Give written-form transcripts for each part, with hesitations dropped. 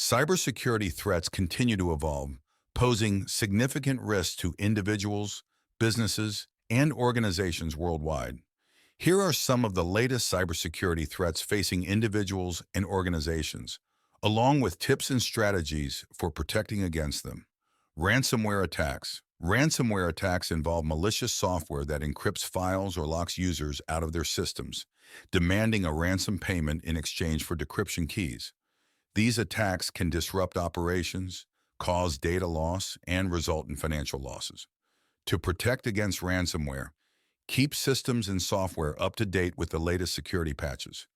Cybersecurity threats continue to evolve, posing significant risks to individuals, businesses, and organizations worldwide. Here are some of the latest cybersecurity threats facing individuals and organizations, along with tips and strategies for protecting against them. Ransomware attacks. Ransomware attacks involve malicious software that encrypts files or locks users out of their systems, demanding a ransom payment in exchange for decryption keys. These attacks can disrupt operations, cause data loss, and result in financial losses. To protect against ransomware, keep systems and software up to date with the latest security patches.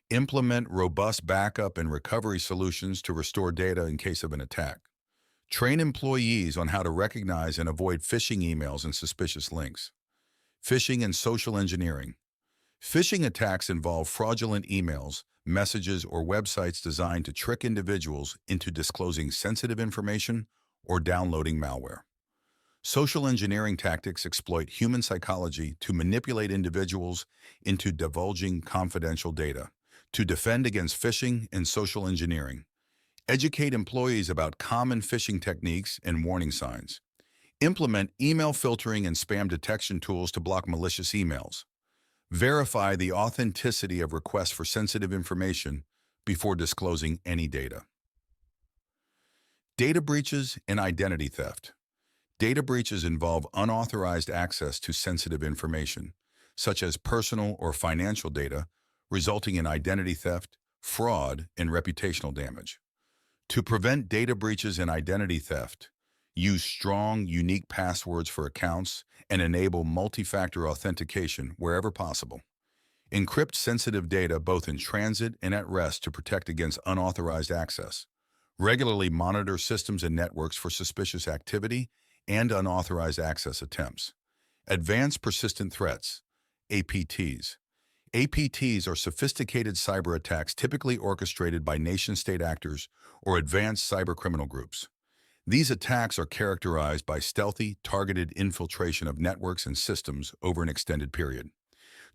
Implement robust backup and recovery solutions to restore data in case of an attack. Train employees on how to recognize and avoid phishing emails and suspicious links. Phishing and social engineering. Phishing attacks involve fraudulent emails, messages, or websites designed to trick individuals into disclosing sensitive information or downloading malware. Social engineering tactics exploit human psychology to manipulate individuals into divulging confidential data. To defend against phishing and social engineering, educate employees about common phishing techniques and warning signs. Implement email filtering and spam detection tools to block malicious emails. Verify the authenticity of requests for sensitive information before disclosing any data. Data breaches and identity theft. Data breaches involve unauthorized access to sensitive information, such as personal or financial data, resulting in identity theft, fraud, and reputational damage. To prevent data breaches and identity theft, use strong, unique passwords for accounts and enable multi-factor authentication wherever possible. Encrypt sensitive data both in transit and at rest to protect against unauthorized access. Regularly monitor systems and networks for suspicious activity and unauthorized access attempts. Advanced Persistent Threats, APTs. APTs are sophisticated cyber attacks typically orchestrated by nation-state actors or advanced cybercriminal groups. These attacks are characterized by stealthy, targeted infiltration of networks and systems over an extended period.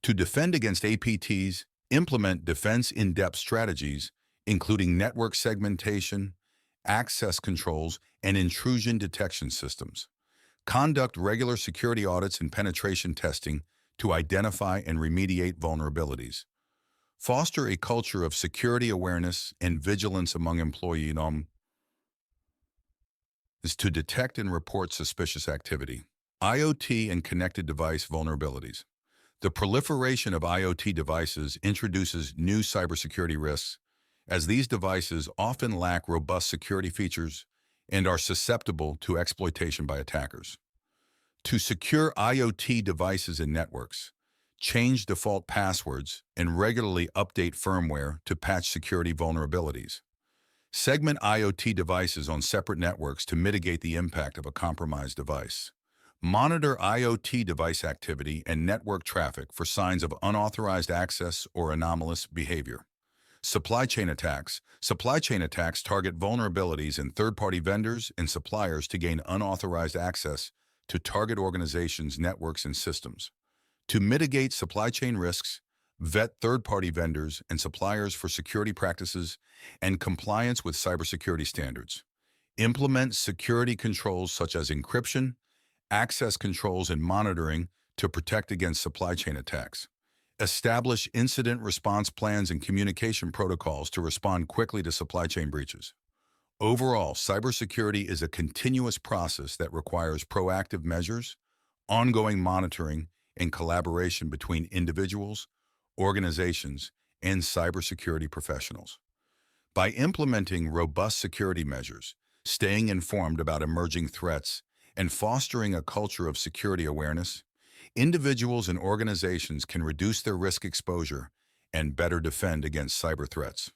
To defend against APTs, implement defense-in-depth strategies, including network segmentation, access controls, and intrusion detection systems. Conduct regular security audits and penetration testing to identify and remediate vulnerabilities. Foster a culture of security awareness and vigilance among employees is to detect and report suspicious activity. IoT and connected device vulnerabilities. The proliferation of IoT devices introduces new cybersecurity risks, as these devices often lack robust security features and are susceptible to exploitation by attackers. To secure IoT devices and networks, change default passwords and regularly update firmware to patch security vulnerabilities. Segment IoT devices on separate networks to mitigate the impact of a compromised device. Monitor IoT device activity and network traffic for signs of unauthorized access or anomalous behavior. Supply chain attacks. Supply chain attacks target vulnerabilities in third-party vendors and suppliers to gain unauthorized access to target organizations' networks and systems. To mitigate supply chain risks, vet third-party vendors and suppliers for security practices and compliance with cybersecurity standards. Implement security controls such as encryption, access controls, and monitoring to protect against supply chain attacks. Establish incident response plans and communication protocols to respond quickly to supply chain breaches. Overall, cybersecurity is a continuous process that requires proactive measures, ongoing monitoring, and collaboration between individuals, organizations, and cybersecurity professionals. By implementing robust security measures, staying informed about emerging threats, and fostering a culture of security awareness, individuals and organizations can reduce their risk exposure and better defend against cyber threats.